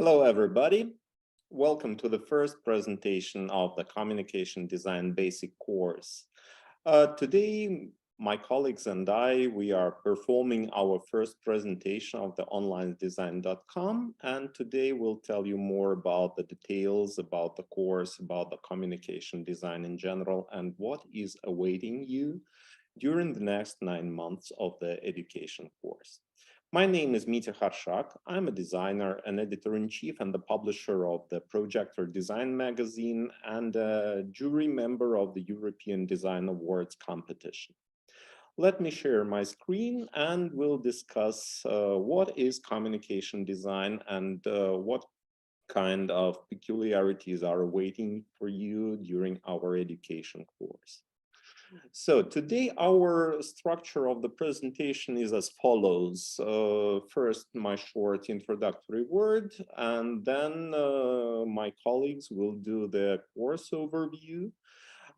Hello, everybody. Welcome to the first presentation of the Communication Design Basic course. Today, my colleagues and we are performing our first presentation of the onlinedesign.com, and today we'll tell you more about the details about the course, about the communication design in general, and what is awaiting you during the next 9 months of the education course. My name is Mitya Kharshak. I'm a designer, an editor-in-chief, and the publisher of the Projector Magazine and a jury member of the European Design Awards competition. Let me share my screen and we'll discuss what is communication design and what kind of peculiarities are awaiting for you during our education course. So today our structure of the presentation is as follows. First, my short introductory word, and then my colleagues will do the course overview.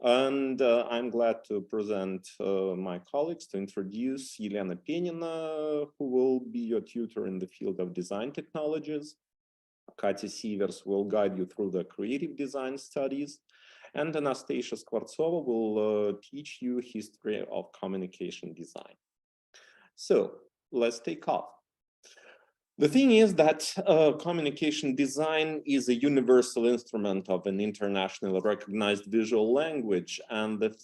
And I'm glad to present my colleagues to introduce Elena Penina, who will be your tutor in the field of design technologies. Katya Sievers will guide you through the creative design studies. And Anastasia Skvortsova will teach you history of communication design. So let's take off. The thing is that communication design is a universal instrument of an internationally recognized visual language, and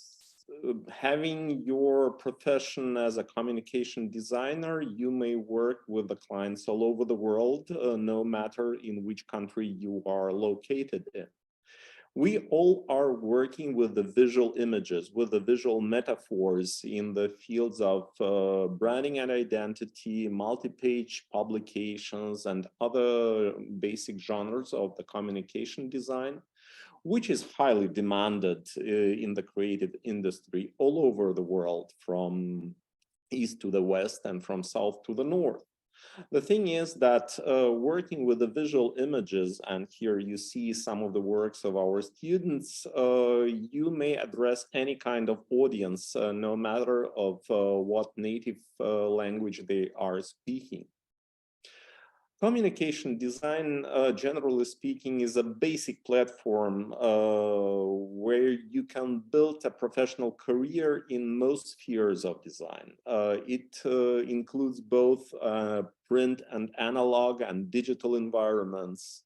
having your profession as a communication designer, you may work with the clients all over the world, no matter in which country you are located in. We all are working with the visual images, with the visual metaphors in the fields of branding and identity, multi-page publications, and other basic genres of the communication design, which is highly demanded in the creative industry all over the world, from east to the west and from south to the north. The thing is that working with the visual images, and here you see some of the works of our students, you may address any kind of audience, no matter of what native language they are speaking. Communication design, generally speaking, is a basic platform where you can build a professional career in most spheres of design. It includes both print and analog and digital environments.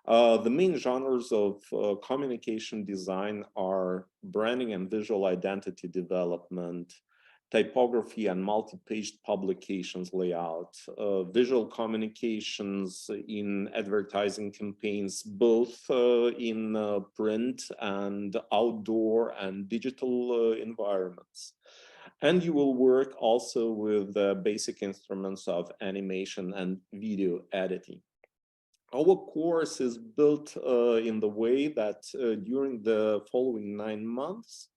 The main genres of communication design are branding and visual identity development, typography and multi-page publications layout, visual communications in advertising campaigns, both in print and outdoor and digital environments. And you will work also with basic instruments of animation and video editing. Our course is built in the way that during the following 9 months,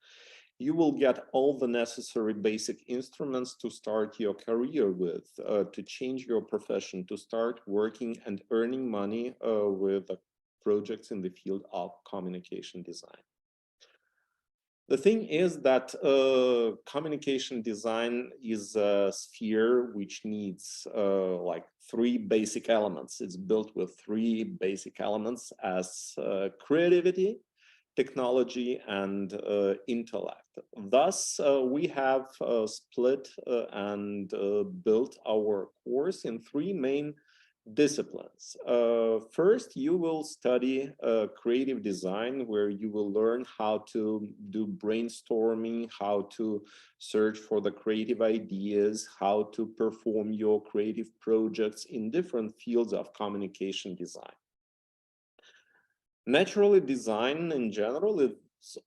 you will get all the necessary basic instruments to start your career with, to change your profession, to start working and earning money with projects in the field of communication design. The thing is that communication design is a sphere which needs like 3 basic elements. It's built with 3 basic elements as creativity, technology, and intellect. Thus, we have split and built our course in 3 main disciplines. First, you will study creative design, where you will learn how to do brainstorming, how to search for the creative ideas, how to perform your creative projects in different fields of communication design. Naturally, design in general is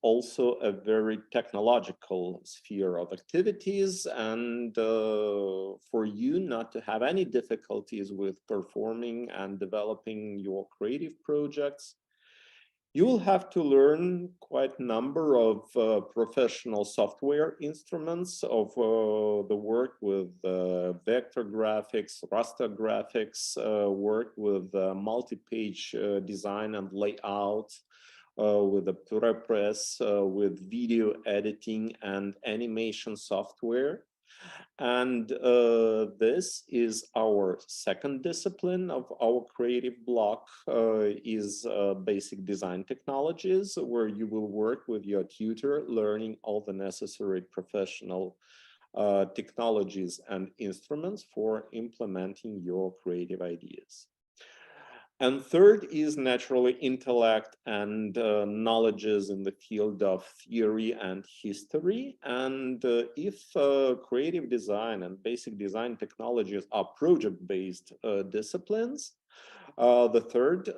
also a very technological sphere of activities, and for you not to have any difficulties with performing and developing your creative projects, you will have to learn quite a number of professional software instruments of the work with vector graphics, raster graphics, work with multi-page design and layout, with the ProPress, with video editing and animation software. And this is our second discipline of our creative block, is basic design technologies, where you will work with your tutor, learning all the necessary professional technologies and instruments for implementing your creative ideas. And third is naturally intellect and knowledges in the field of theory and history. And if creative design and basic design technologies are project-based disciplines, the third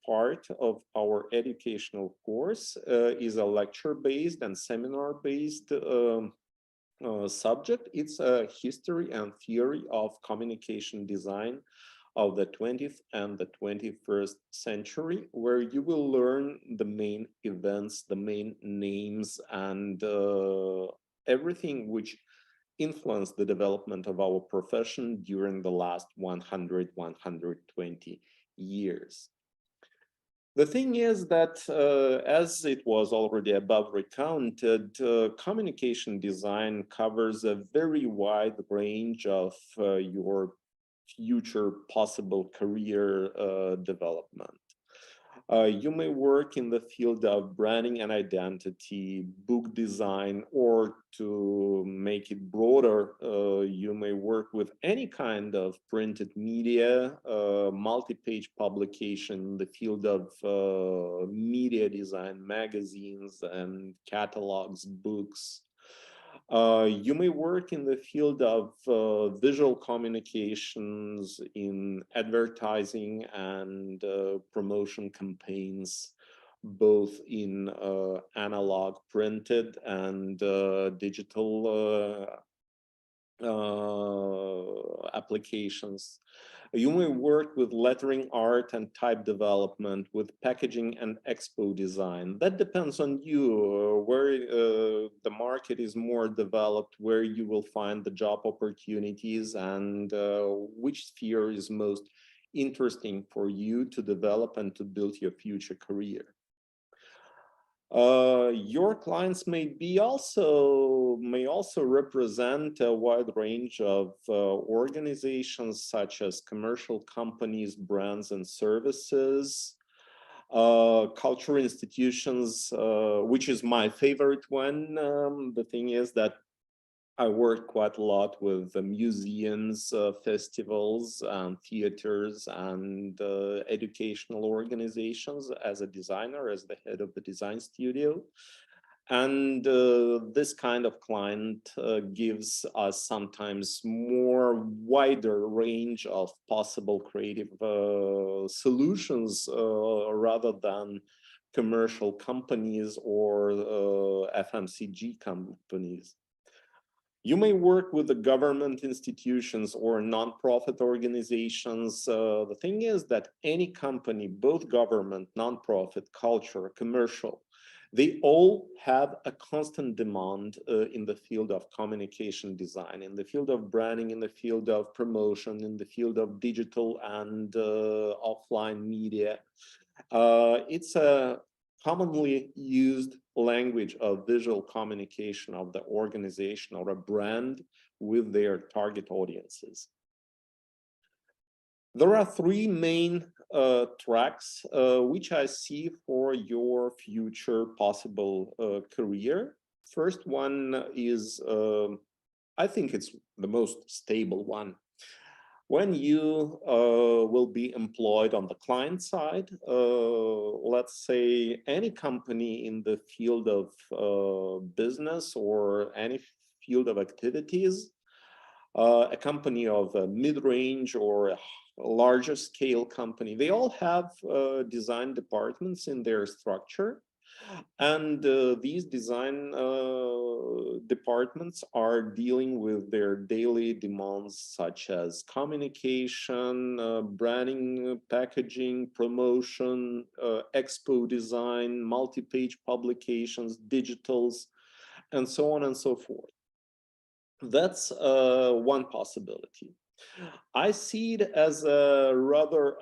part of our educational course is a lecture-based and seminar-based subject. It's a history and theory of communication design of the 20th and the 21st century, where you will learn the main events, the main names, and everything which influenced the development of our profession during the last 100, 120 years. The thing is that, as it was already above recounted, communication design covers a very wide range of your future possible career development. You may work in the field of branding and identity, book design, or to make it broader, you may work with any kind of printed media, multi-page publication in the field of media design, magazines and catalogs, books. You may work in the field of visual communications, in advertising and promotion campaigns, both in analog, printed, and digital applications. You may work with lettering art and type development, with packaging and expo design. That depends on you, where the market is more developed, where you will find the job opportunities, and which sphere is most interesting for you to develop and to build your future career. Your clients may also represent a wide range of organizations, such as commercial companies, brands and services, cultural institutions, which is my favorite one. The thing is that I work quite a lot with museums, festivals, theaters, and educational organizations as a designer, as the head of the design studio. And this kind of client gives us sometimes more wider range of possible creative solutions rather than commercial companies or FMCG companies. You may work with the government institutions or nonprofit organizations. The thing is that any company, both government, nonprofit, culture, commercial, they all have a constant demand in the field of communication design, in the field of branding, in the field of promotion, in the field of digital and offline media. It's a commonly used language of visual communication of the organization or a brand with their target audiences. There are three main tracks which I see for your future possible career. First one is, I think it's the most stable one. When you will be employed on the client side, let's say any company in the field of business or any field of activities, a company of a mid-range or a larger scale company, they all have design departments in their structure. And these design departments are dealing with their daily demands, such as communication, branding, packaging, promotion, expo design, multi-page publications, digitals, and so on and so forth. That's one possibility. I see it as a rather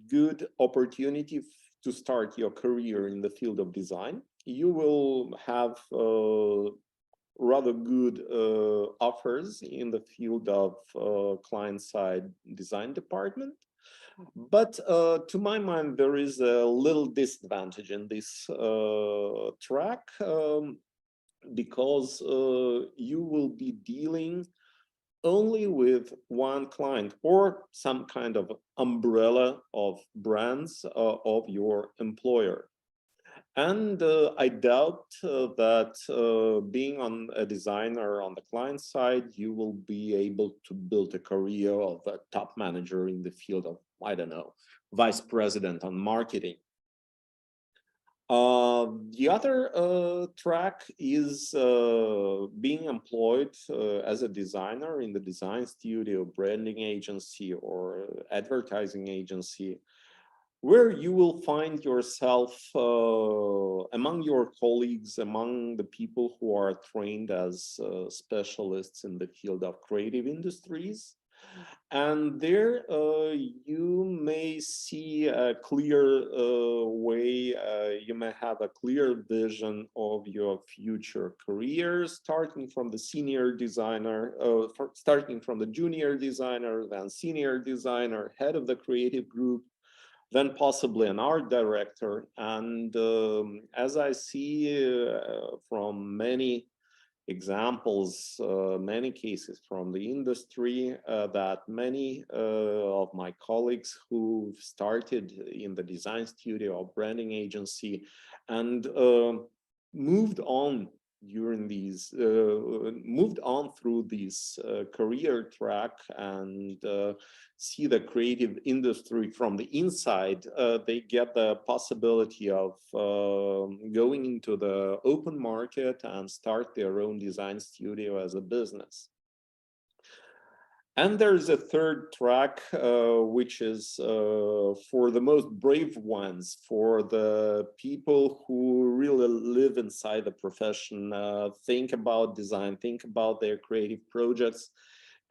good opportunity to start your career in the field of design. You will have rather good offers in the field of client-side design department. But to my mind, there is a little disadvantage in this track because you will be dealing only with one client or some kind of umbrella of brands of your employer. And I doubt that being on a designer on the client side, you will be able to build a career of a top manager in the field of, I don't know, vice president on marketing. The other track is being employed as a designer in the design studio, branding agency, or advertising agency, where you will find yourself among your colleagues, among the people who are trained as specialists in the field of creative industries. And there you may see a clear way, you may have a clear vision of your future career, starting from the senior designer, starting from the junior designer, then senior designer, head of the creative group, then possibly an art director. And as I see from many examples, many cases from the industry, that many of my colleagues who started in the design studio or branding agency and moved on during these, moved on through this career track and see the creative industry from the inside, they get the possibility of going into the open market and start their own design studio as a business. And there's a third track, which is for the most brave ones, for the people who really live inside the profession, think about design, think about their creative projects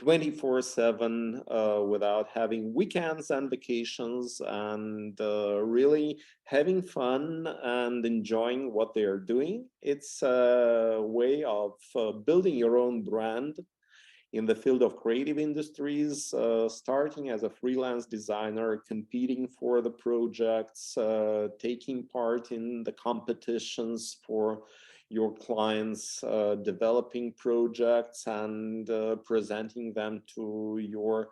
24/7 without having weekends and vacations, and really having fun and enjoying what they are doing. It's a way of building your own brand in the field of creative industries, starting as a freelance designer, competing for the projects, taking part in the competitions for your clients, developing projects and presenting them to your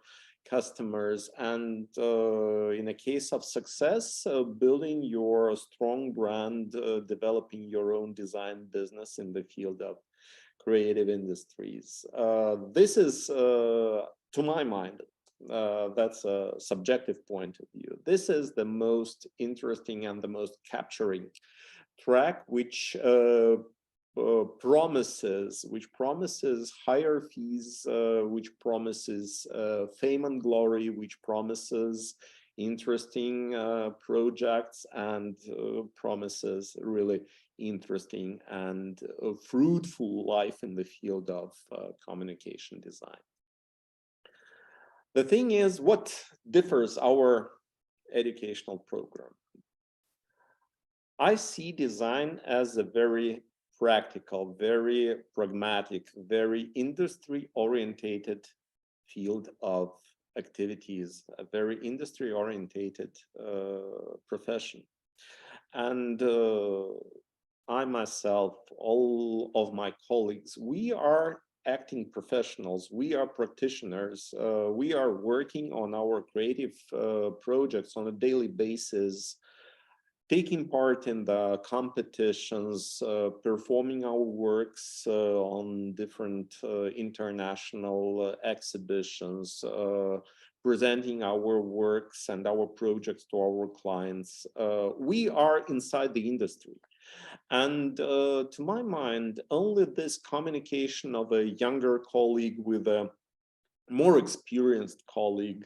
customers. And in a case of success, building your strong brand, developing your own design business in the field of creative industries. This is, to my mind, that's a subjective point of view, this is the most interesting and the most capturing track, which promises higher fees, which promises fame and glory, which promises interesting projects, and promises really interesting and fruitful life in the field of communication design. The thing is, what differs our educational program? I see design as a very practical, very pragmatic, very industry-orientated field of activities, a very industry-orientated profession. And I myself, all of my colleagues, we are acting professionals, we are practitioners, we are working on our creative projects on a daily basis, taking part in the competitions, performing our works on different international exhibitions, presenting our works and our projects to our clients. We are inside the industry. And to my mind, only this communication of a younger colleague with a more experienced colleague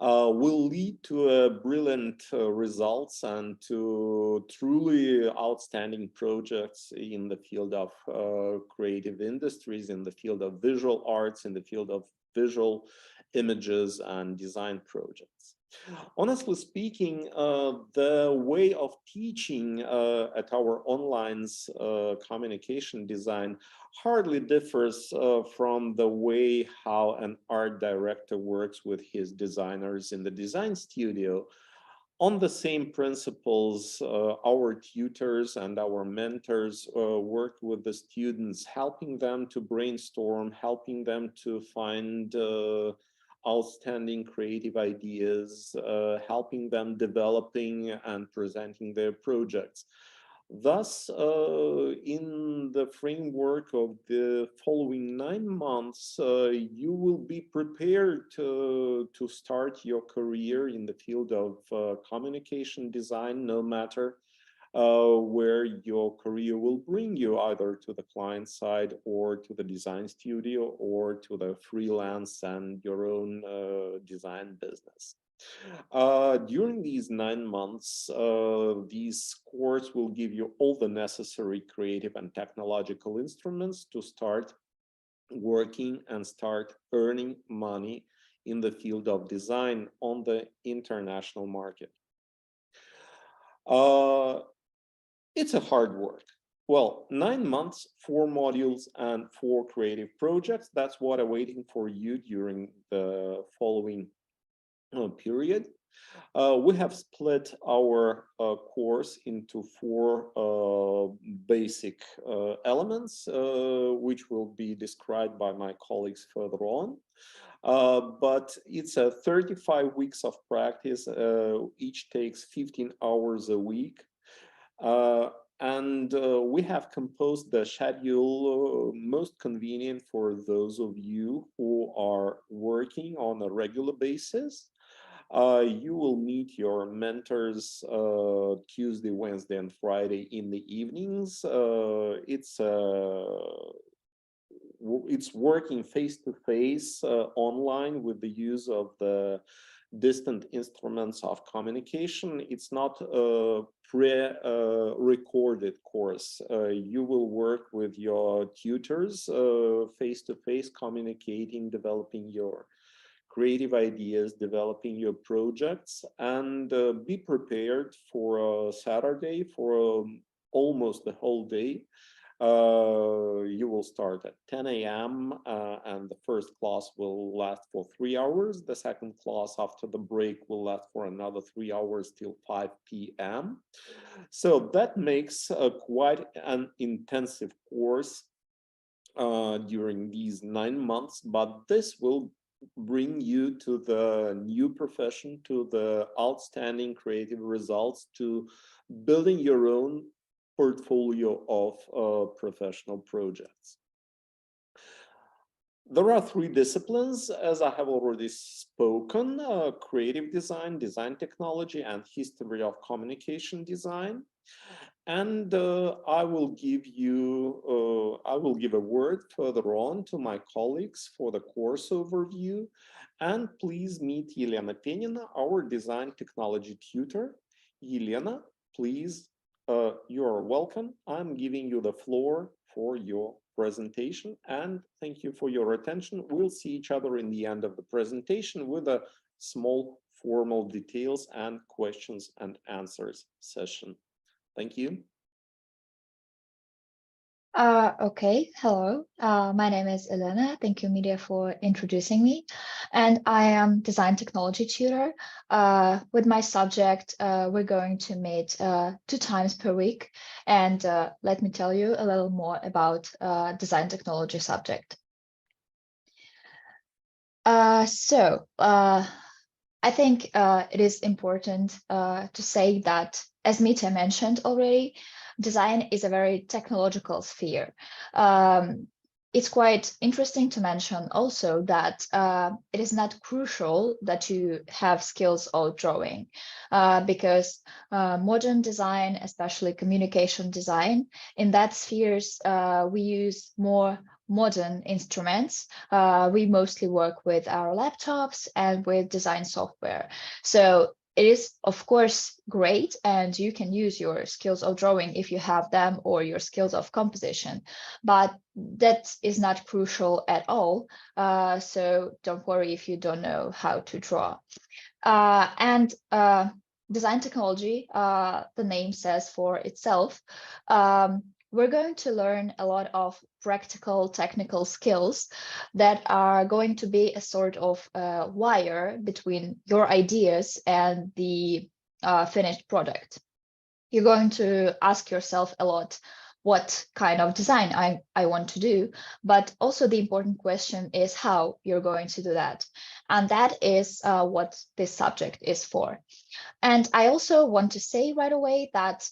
will lead to brilliant results and to truly outstanding projects in the field of creative industries, in the field of visual arts, in the field of visual images and design projects. Honestly speaking, the way of teaching at our online communication design hardly differs from the way how an art director works with his designers in the design studio. On the same principles, our tutors and our mentors work with the students, helping them to brainstorm, helping them to find outstanding creative ideas, helping them developing and presenting their projects. Thus, in the framework of the following 9 months, you will be prepared to start your career in the field of communication design, no matter where your career will bring you, either to the client side or to the design studio or to the freelance and your own design business. During these 9 months, these course will give you all the necessary creative and technological instruments to start working and start earning money in the field of design on the international market. It's a hard work. Well, 9 months, 4 modules, and 4 creative projects. That's what I'm waiting for you during the following period. We have split our course into 4 basic elements, which will be described by my colleagues further on. But it's a 35 weeks of practice. Each takes 15 hours a week. And we have composed the schedule most convenient for those of you who are working on a regular basis. You will meet your mentors Tuesday, Wednesday, and Friday in the evenings. It's working face-to-face online with the use of the distant instruments of communication. It's not a pre-recorded course. You will work with your tutors face-to-face, communicating, developing your creative ideas, developing your projects, and be prepared for a Saturday for almost the whole day. You will start at 10 a.m. And the first class will last for 3 hours. The second class after the break will last for another 3 hours till 5 p.m. So that makes quite an intensive course during these 9 months, but this will bring you to the new profession, to the outstanding creative results, to building your own portfolio of professional projects. There are 3 disciplines, as I have already spoken: creative design, design technology, and history of communication design. And I will give a word further on to my colleagues for the course overview. And please meet Elena Penina, our design technology tutor. Elena, please, you are welcome. I'm giving you the floor for your presentation, and thank you for your attention. We'll see each other in the end of the presentation with a small formal details and questions and answers session. Thank you. Okay, hello. My name is Elena. Thank you, Mitya, for introducing me. And I am design technology tutor. With my subject, we're going to meet 2 times per week. And let me tell you a little more about design technology subject. I think it is important to say that, as Mitya mentioned already, design is a very technological sphere. It's quite interesting to mention also that it is not crucial that you have skills of drawing, because modern design, especially communication design, in that spheres, we use more modern instruments. We mostly work with our laptops and with design software. So it is, of course, great, and you can use your skills of drawing if you have them, or your skills of composition, but that is not crucial at all. So don't worry if you don't know how to draw. And design technology, the name says for itself, we're going to learn a lot of practical technical skills that are going to be a sort of wire between your ideas and the finished product. You're going to ask yourself a lot what kind of design I want to do, but also the important question is how you're going to do that. And that is what this subject is for. And I also want to say right away that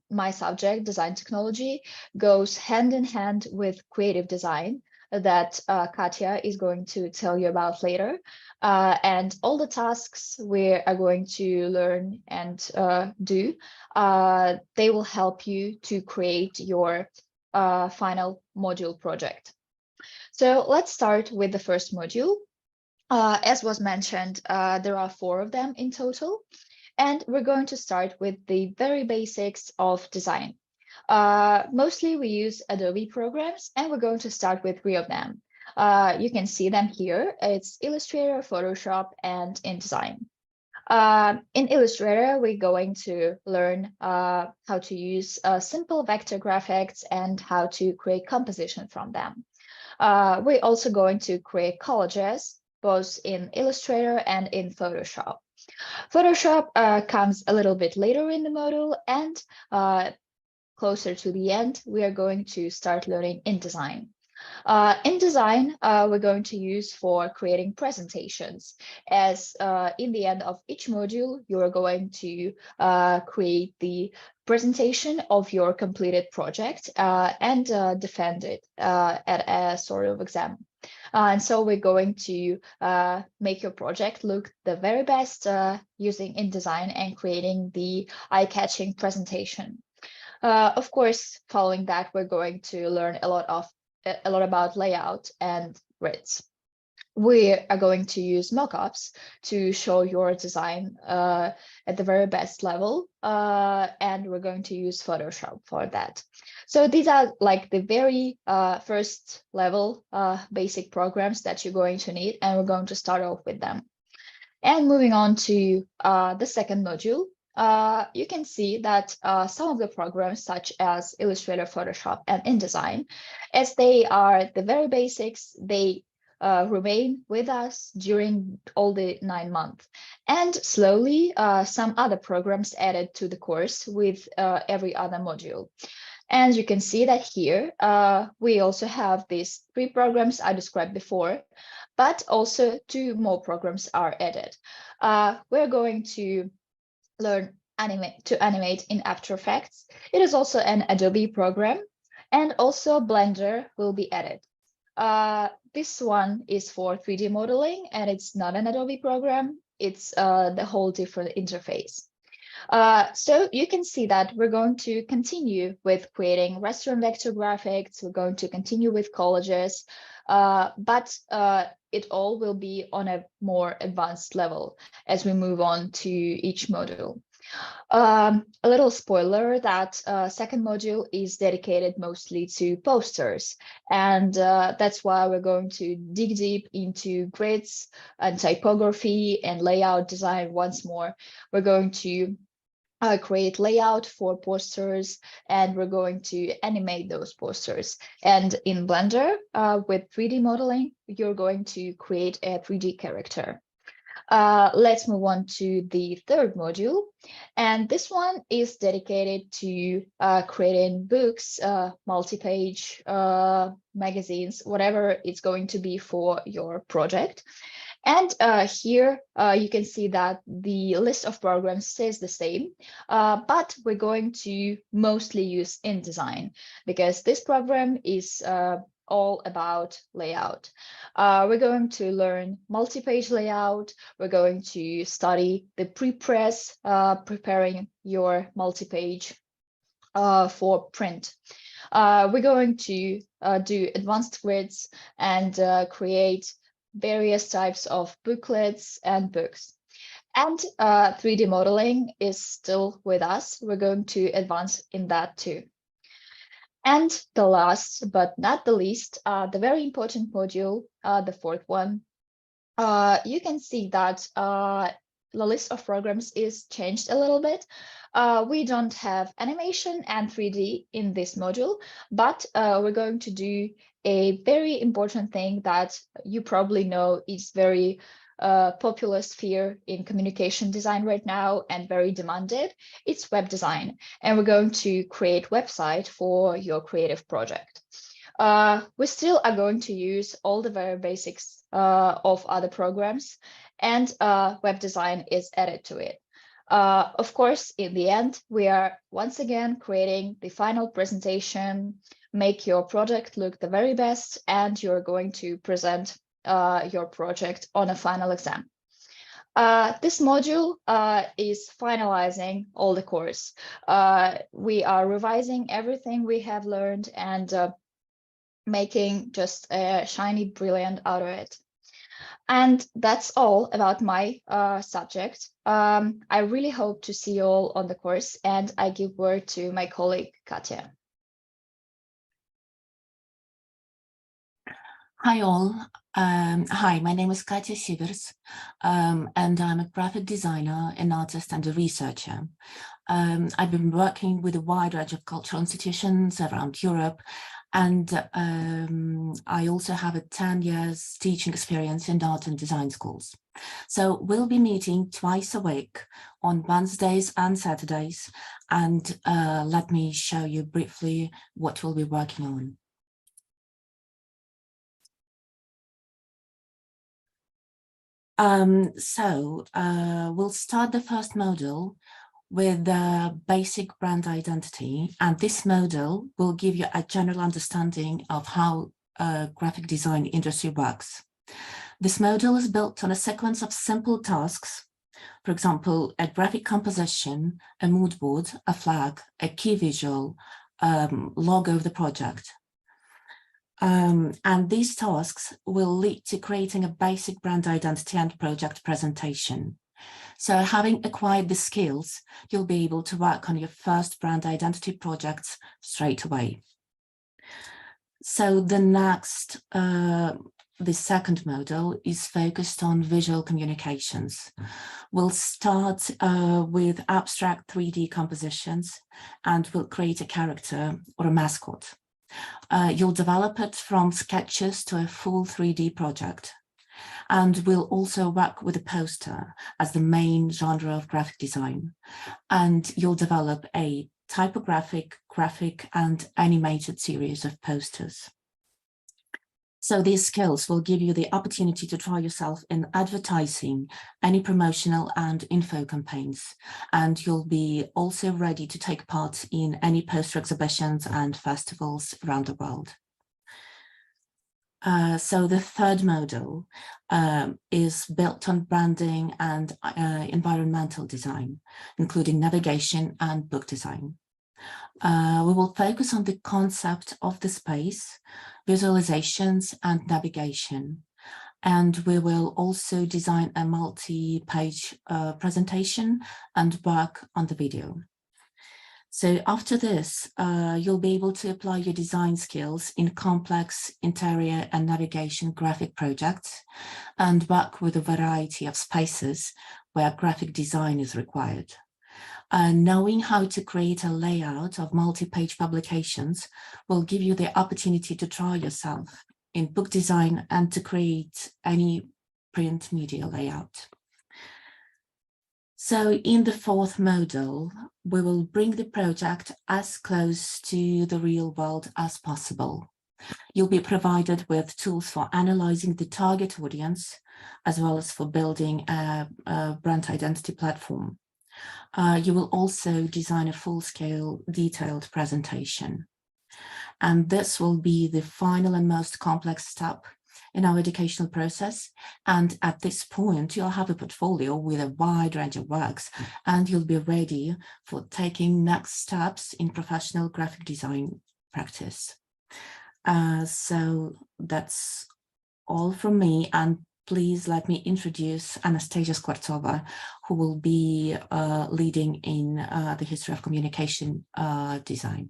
my subject, design technology, goes hand in hand with creative design that Katya is going to tell you about later. And all the tasks we are going to learn and do, they will help you to create your final module project. So let's start with the first module. As was mentioned, there are 4 of them in total. And we're going to start with the very basics of design. Mostly we use Adobe programs, and we're going to start with 3 of them. You can see them here. It's Illustrator, Photoshop, and InDesign. In Illustrator, we're going to learn how to use simple vector graphics and how to create composition from them. We're also going to create collages, both in Illustrator and in Photoshop. Photoshop comes a little bit later in the module, and closer to the end, we are going to start learning InDesign. InDesign, we're going to use for creating presentations, as in the end of each module, you're going to create the presentation of your completed project and defend it at a sort of exam. And so we're going to make your project look the very best using InDesign and creating the eye-catching presentation. Of course, following that, we're going to learn a lot about layout and grids. We are going to use mockups to show your design at the very best level, and we're going to use Photoshop for that. So these are like the very first level basic programs that you're going to need, and we're going to start off with them. And moving on to the second module, you can see that some of the programs such as Illustrator, Photoshop, and InDesign, as they are the very basics, they remain with us during all the 9 months. And slowly, some other programs added to the course with every other module. And you can see that here, we also have these 3 programs I described before, but also 2 more programs are added. We're going to learn to animate in After Effects. It is also an Adobe program, and also Blender will be added. This one is for 3D modeling, and it's not an Adobe program. It's the whole different interface. So you can see that we're going to continue with creating raster and vector graphics. We're going to continue with collages, but it all will be on a more advanced level as we move on to each module. A little spoiler that second module is dedicated mostly to posters, and that's why we're going to dig deep into grids and typography and layout design once more. We're going to create layout for posters, and we're going to animate those posters. And in Blender, with 3D modeling, you're going to create a 3D character. Let's move on to the third module. And this one is dedicated to creating books, multi-page magazines, whatever it's going to be for your project. And here you can see that the list of programs stays the same, but we're going to mostly use InDesign because this program is all about layout. We're going to learn multi-page layout. We're going to study the pre-press, preparing your multi-page for print. We're going to do advanced grids and create various types of booklets and books. And 3D modeling is still with us. We're going to advance in that too. And the last but not the least, the very important module, the fourth one, you can see that the list of programs is changed a little bit. We don't have animation and 3D in this module, but we're going to do a very important thing that you probably know is very popular sphere in communication design right now and very demanded. It's web design, and we're going to create website for your creative project. We still are going to use all the very basics of other programs, and web design is added to it. Of course, in the end, we are once again creating the final presentation, make your project look the very best, and you're going to present your project on a final exam. This module is finalizing all the course. We are revising everything we have learned and making just a shiny brilliant out of it. And that's all about my subject. I really hope to see you all on the course, and I give word to my colleague, Katya. Hi all. Hi, my name is Katya Sivers, and I'm a graphic designer, an artist and a researcher. I've been working with a wide range of cultural institutions around Europe, and I also have a 10 years teaching experience in art and design schools. So we'll be meeting twice a week on Wednesdays and Saturdays, and let me show you briefly what we'll be working on. We'll start the first module with the basic brand identity, and this module will give you a general understanding of how graphic design industry works. This module is built on a sequence of simple tasks, for example, a graphic composition, a mood board, a flag, a key visual, logo of the project. And these tasks will lead to creating a basic brand identity and project presentation. So having acquired the skills, you'll be able to work on your first brand identity projects straight away. So the second module is focused on visual communications. We'll start with abstract 3D compositions, and we'll create a character or a mascot. You'll develop it from sketches to a full 3D project. And we'll also work with a poster as the main genre of graphic design. And you'll develop a typographic, graphic, and animated series of posters. So these skills will give you the opportunity to try yourself in advertising, any promotional and info campaigns, and you'll be also ready to take part in any poster exhibitions and festivals around the world. So the third module is built on branding and environmental design, including navigation and book design. We will focus on the concept of the space, visualizations, and navigation. And we will also design a multi-page presentation and work on the video. So after this, you'll be able to apply your design skills in complex interior and navigation graphic projects and work with a variety of spaces where graphic design is required. Knowing how to create a layout of multi-page publications will give you the opportunity to try yourself in book design and to create any print media layout. So in the fourth module, we will bring the project as close to the real world as possible. You'll be provided with tools for analyzing the target audience, as well as for building a brand identity platform. You will also design a full-scale detailed presentation. And this will be the final and most complex step in our educational process. And at this point, you'll have a portfolio with a wide range of works, and you'll be ready for taking next steps in professional graphic design practice. So that's all from me. And please let me introduce Anastasia Skvortsova, who will be leading in the history of communication design.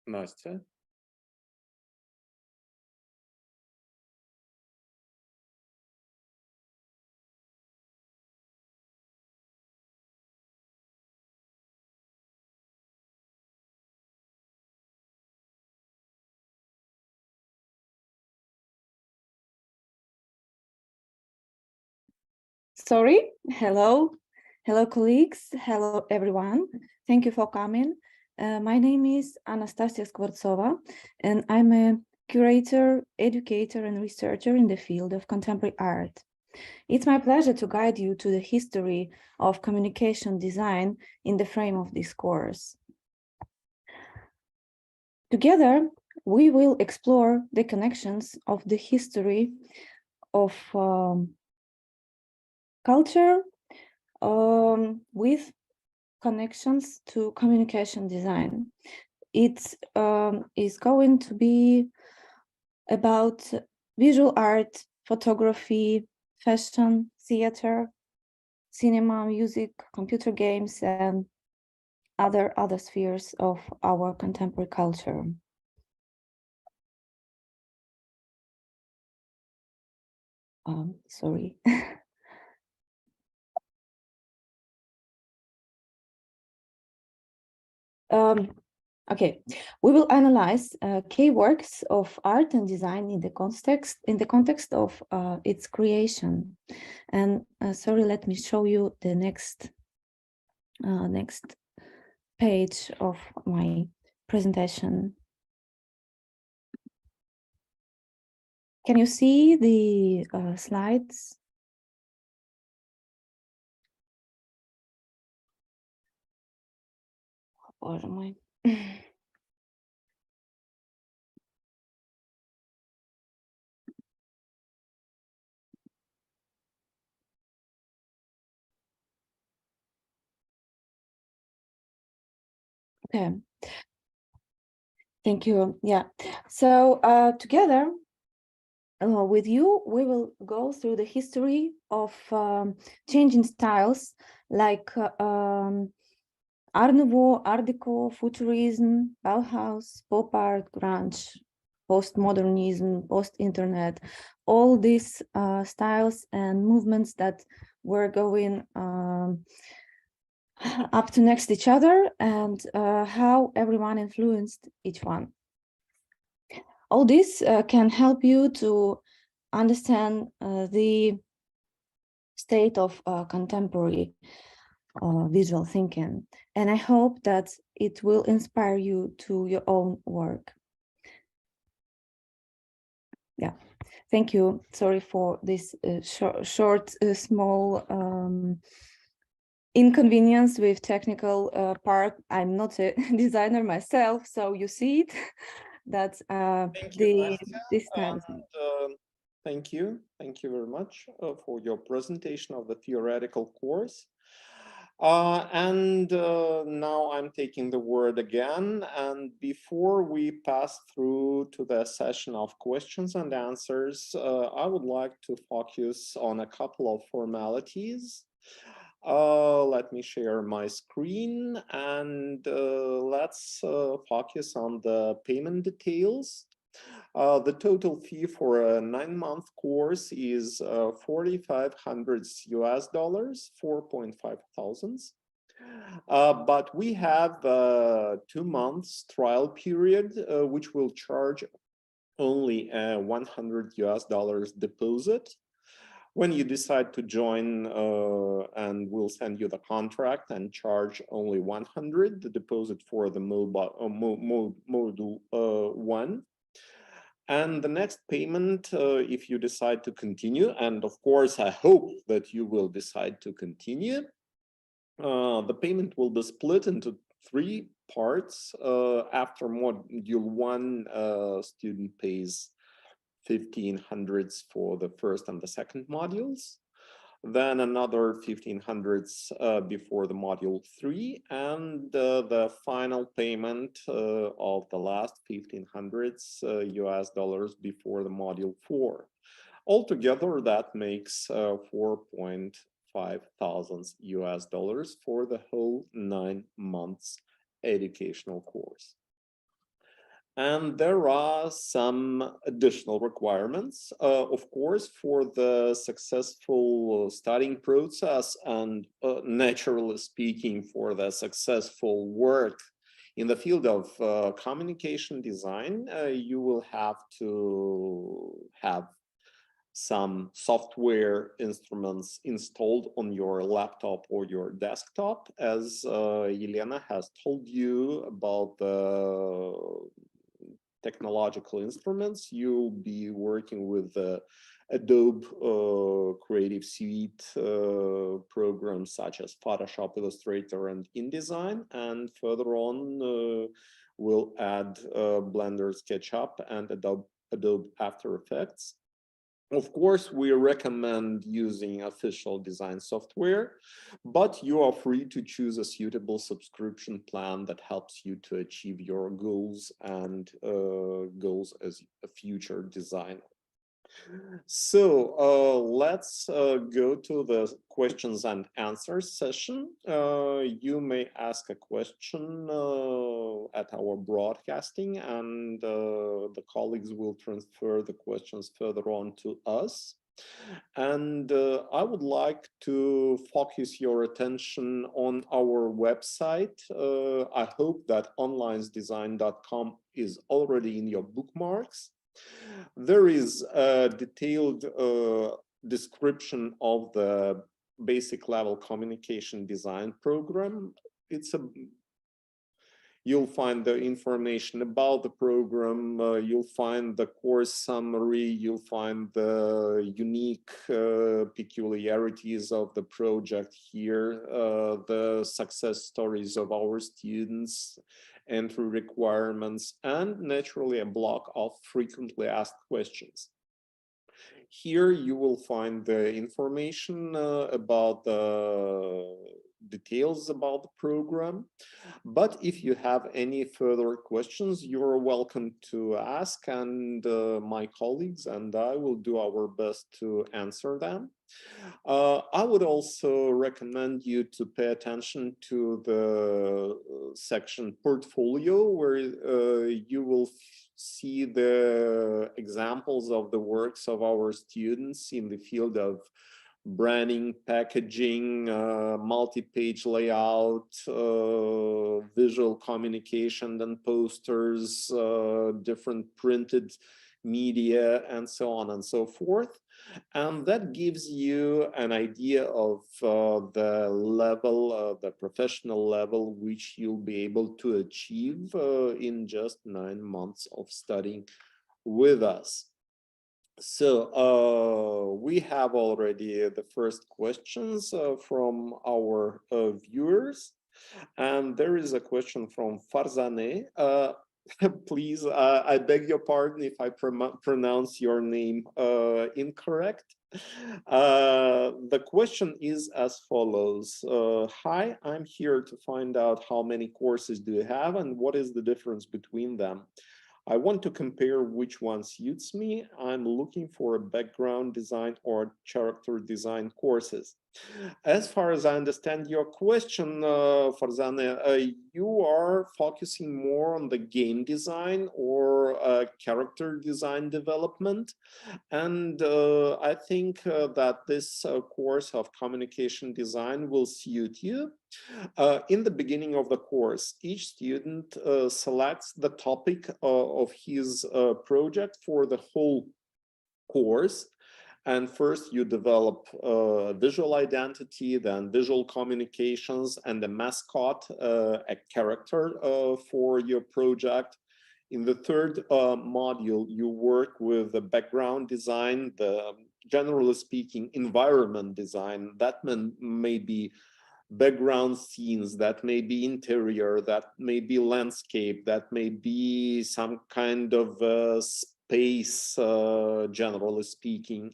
Настя. Sorry, hello, colleagues, hello everyone. Thank you for coming. My name is Anastasia Skvortsova, and I'm a curator, educator, and researcher in the field of contemporary art. It's my pleasure to guide you to the history of communication design in the frame of this course. Together, we will explore the connections of the history of culture with connections to communication design. It is going to be about visual art, photography, fashion, theater, cinema, music, computer games, and other spheres of our contemporary culture. Sorry. Okay, we will analyze key works of art and design in the context of its creation. And sorry, let me show you the next page of my presentation. Can you see the slides? Or am I? Okay. Thank you. Yeah. So together with you, we will go through the history of changing styles like Art Nouveau, Art Deco, Futurism, Bauhaus, Pop Art, Grunge, Postmodernism, Post-Internet, all these styles and movements that were going up to next each other, and how everyone influenced each one. All this can help you to understand the state of contemporary visual thinking, and I hope that it will inspire you to your own work. Yeah, thank you. Sorry for this short, small inconvenience with technical part. I'm not a designer myself, so you see it. That's Thank you, this time. Thank you very much for your presentation of the theoretical course. And now I'm taking the word again. And before we pass through to the session of questions and answers, I would like to focus on a couple of formalities. Let me share my screen, and let's focus on the payment details. The total fee for a 9-month course is $4,500 $4.5 thousand. But we have 2 months trial period, which will charge only $100 deposit. When you decide to join, and we'll send you the contract and charge only 100, the deposit for the module 1. And the next payment, if you decide to continue, and of course, I hope that you will decide to continue, the payment will be split into 3 parts. After module 1, student pays 1,500 for the first and the second modules, then another 1,500 before the module 3, and the final payment of the last 1,500 US dollars before the module 4. Altogether, that makes 4.5 thousand US dollars for the whole 9 months educational course. And there are some additional requirements, of course, for the successful studying process and naturally speaking, for the successful work in the field of communication design, you will have to have some software instruments installed on your laptop or your desktop. As Elena has told you about the technological instruments, you'll be working with the Adobe Creative Suite programs such as Photoshop, Illustrator, and InDesign, and further on we'll add Blender, SketchUp, and Adobe After Effects. Of course, we recommend using official design software, but you are free to choose a suitable subscription plan that helps you to achieve your goals and goals as a future designer. So let's go to the questions and answers session. You may ask a question at our broadcasting, and the colleagues will transfer the questions further on to us. And I would like to focus your attention on our website. I hope that onlinesdesign.com is already in your bookmarks. There is a detailed description of the basic level communication design program. You'll find the information about the program, you'll find the course summary, you'll find the unique peculiarities of the project here, the success stories of our students, entry requirements, and naturally a block of frequently asked questions. Here you will find the information about the details about the program. But if you have any further questions, you're welcome to ask, and my colleagues and I will do our best to answer them. I would also recommend you to pay attention to the section portfolio, where you will see the examples of the works of our students in the field of branding, packaging, multi-page layout, visual communication and posters, different printed media, and so on and so forth. And that gives you an idea of the level, the professional level, which you'll be able to achieve in just 9 months of studying with us. So we have already the first questions from our viewers, and there is a question from Farzaneh. Please, I beg your pardon if I pronounce your name incorrect. The question is as follows. Hi, I'm here to find out how many courses do you have and what is the difference between them. I want to compare which one suits me. I'm looking for a background design or character design courses. As far as I understand your question, Farzaneh, you are focusing more on the game design or character design development. And I think that this course of communication design will suit you. In the beginning of the course, each student selects the topic of his project for the whole course. And first you develop visual identity, then visual communications, and a mascot, a character for your project. In the third module, you work with the background design, the generally speaking environment design. That may be background scenes, that may be interior, that may be landscape, that may be some kind of space, generally speaking.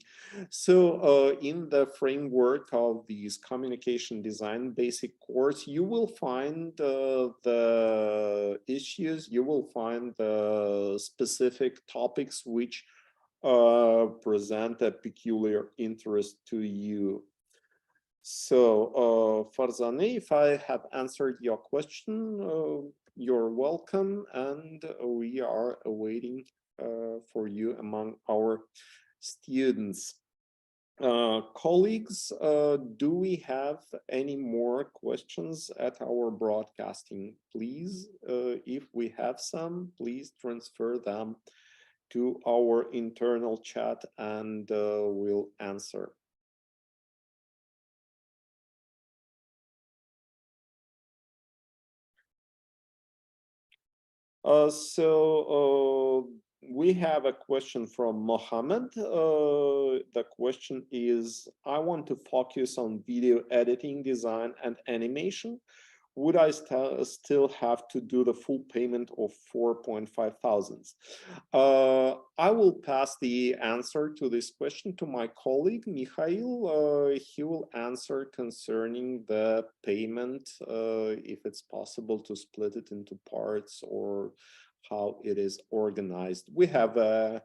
So in the framework of these communication design basic course, you will find the issues, you will find the specific topics which present a peculiar interest to you. So, Farzaneh, if I have answered your question, you're welcome, and we are awaiting for you among our students. Colleagues, do we have any more questions at our broadcasting? Please, if we have some, please transfer them to our internal chat and we'll answer. We have a question from Mohammed. The question is, I want to focus on video editing, design, and animation. Would I still have to do the full payment of 4.5 thousands? I will pass the answer to this question to my colleague, Mikhail. He will answer concerning the payment, if it's possible to split it into parts or how it is organized. We have a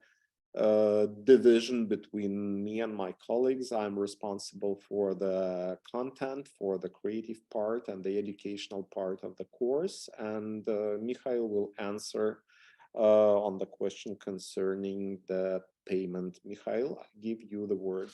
division between me and my colleagues. I'm responsible for the content, for the creative part and the educational part of the course. And Mikhail will answer on the question concerning the payment. Mikhail, I give you the word.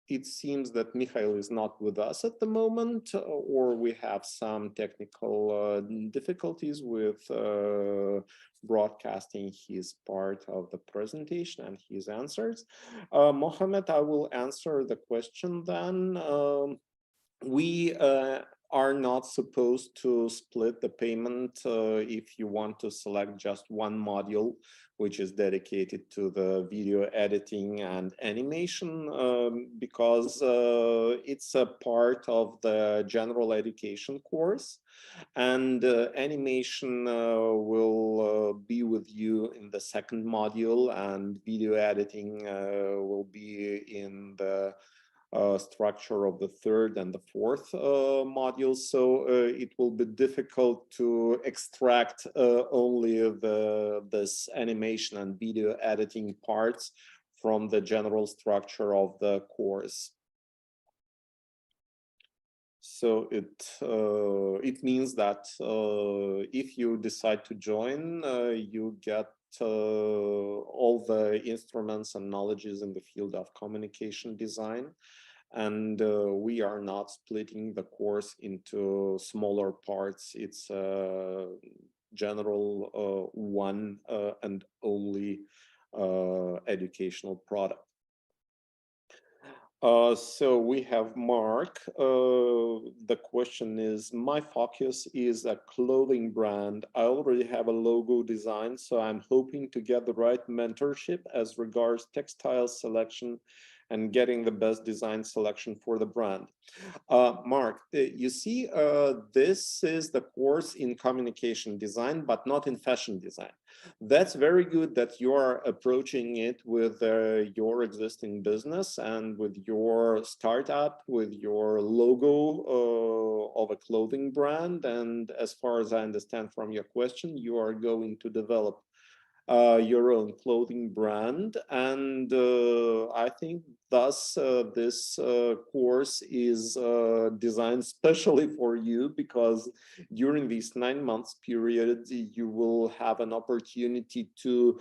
It seems that Mikhail is not with us at the moment, or we have some technical difficulties with broadcasting his part of the presentation and his answers. Mohammed, I will answer the question then. We are not supposed to split the payment if you want to select just one module, which is dedicated to the video editing and animation, because it's a part of the general education course. And animation will be with you in the second module, and video editing will be in the structure of the third and the fourth modules. So it will be difficult to extract only this animation and video editing parts from the general structure of the course. So it means that if you decide to join, you get all the instruments and knowledges in the field of communication design. And we are not splitting the course into smaller parts. It's a general one and only educational product. So we have Mark. The question is, my focus is a clothing brand. I already have a logo design, so I'm hoping to get the right mentorship as regards textile selection and getting the best design selection for the brand. Mark, you see, this is the course in communication design, but not in fashion design. That's very good that you are approaching it with your existing business and with your startup, with your logo of a clothing brand. And as far as I understand from your question, you are going to develop your own clothing brand. And I think thus this course is designed specially for you, because during this 9 months period, you will have an opportunity to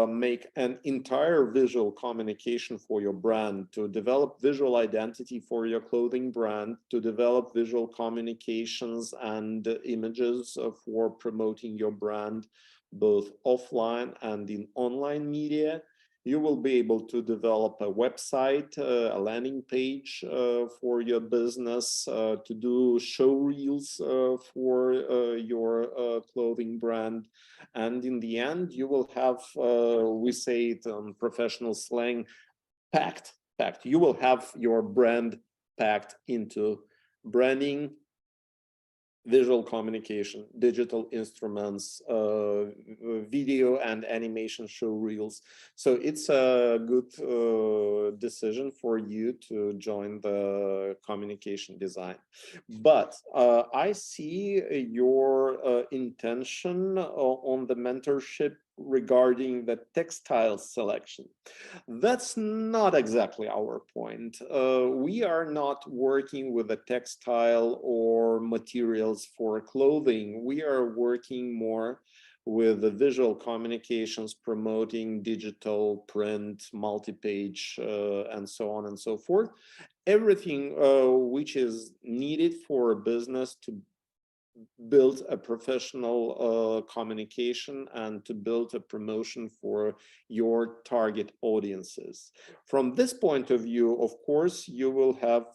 make an entire visual communication for your brand, to develop visual identity for your clothing brand, to develop visual communications and images for promoting your brand, both offline and in online media. You will be able to develop a website, a landing page for your business, to do show reels for your clothing brand. And in the end, you will have, we say it on professional slang, packed. You will have your brand packed into branding, visual communication, digital instruments, video and animation show reels. So it's a good decision for you to join the communication design. But I see your intention on the mentorship regarding the textile selection. That's not exactly our point. We are not working with a textile or materials for clothing. We are working more with the visual communications, promoting digital, print, multi-page, and so on and so forth. Everything which is needed for a business to build a professional communication and to build a promotion for your target audiences. From this point of view, of course, you will have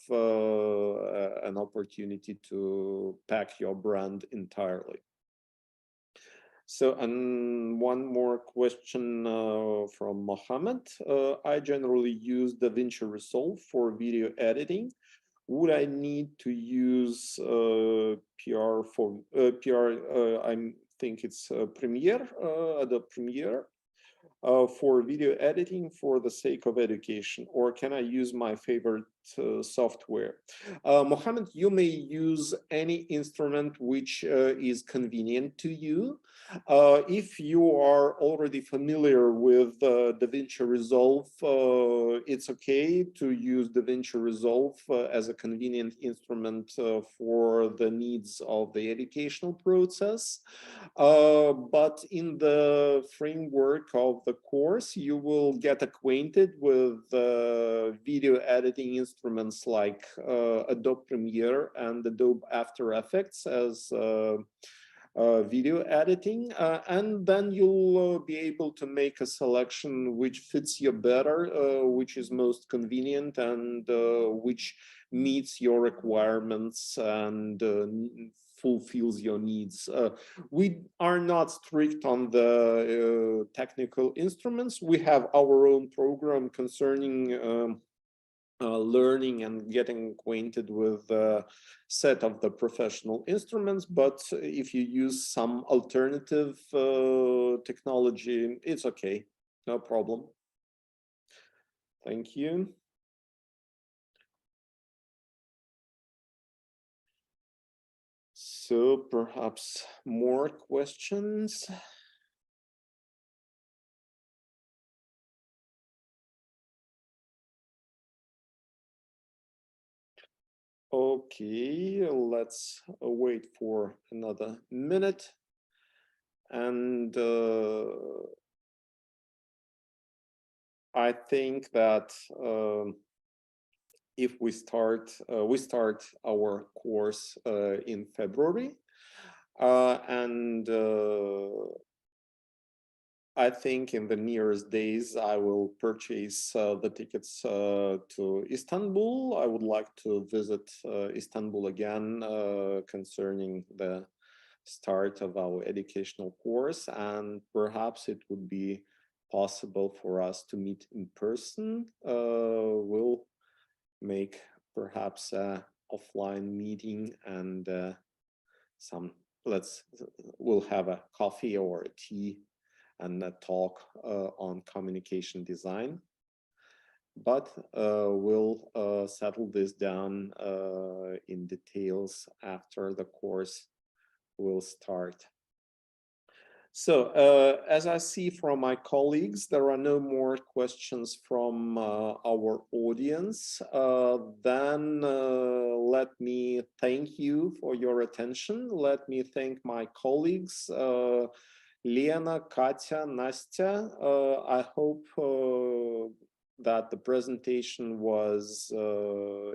an opportunity to pack your brand entirely. So, and one more question from Mohammed. I generally use DaVinci Resolve for video editing. Would I need to use PR for I think it's Premiere, Adobe Premiere, for video editing for the sake of education, or can I use my favorite software? Mohammed, you may use any instrument which is convenient to you. If you are already familiar with DaVinci Resolve, it's okay to use DaVinci Resolve as a convenient instrument for the needs of the educational process. But in the framework of the course, you will get acquainted with video editing instruments like Adobe Premiere and Adobe After Effects as video editing, and then you'll be able to make a selection which fits you better, which is most convenient, and which meets your requirements and fulfills your needs. We are not strict on the technical instruments. We have our own program concerning learning and getting acquainted with a set of the professional instruments. But if you use some alternative technology, it's okay, no problem. Thank you. So perhaps more questions. Okay, let's wait for another minute. And I think that if we start our course in February, and I think in the nearest days I will purchase the tickets to Istanbul. I would like to visit Istanbul again concerning the start of our educational course, and perhaps it would be possible for us to meet in person. We'll make perhaps a offline meeting and we'll have a coffee or a tea and a talk on communication design. But we'll settle this down in details after the course will start. So as I see from my colleagues, there are no more questions from our audience. Then let me thank you for your attention. Let me thank my colleagues, Lena, Katya, Nastya. I hope that the presentation was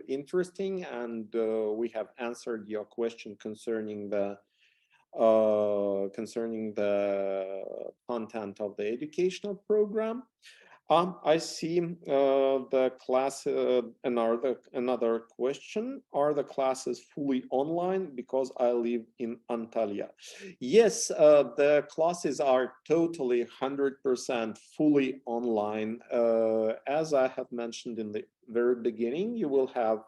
interesting, and we have answered your question concerning the content of the educational program. I see the class, another question. Are the classes fully online? Because I live in Antalya. Yes, the classes are totally 100% fully online. As I have mentioned in the very beginning, you will have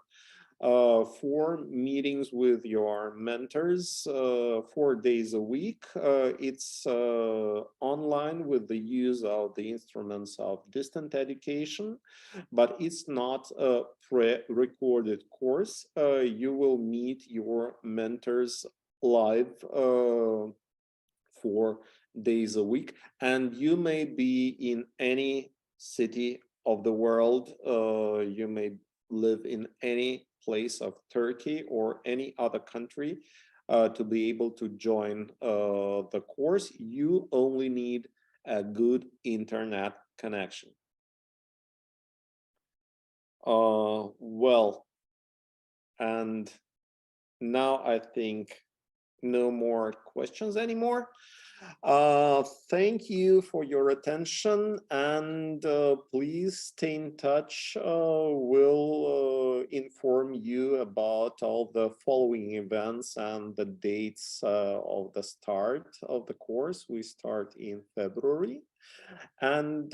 4 meetings with your mentors, 4 days a week. It's online with the use of the instruments of distant education, but it's not a pre-recorded course. You will meet your mentors live 4 days a week, and you may be in any city of the world. You may live in any place of Turkey or any other country to be able to join the course. You only need a good internet connection. Well, and now I think no more questions anymore. Thank you for your attention, and please stay in touch. We'll inform you about all the following events and the dates of the start of the course. We start in February. And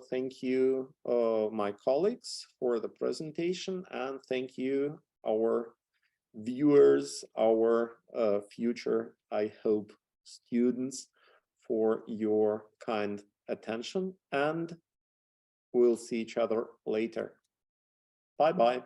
thank you, my colleagues, for the presentation, and thank you, our viewers, our future, I hope, students, for your kind attention, and we'll see each other later. Bye-bye.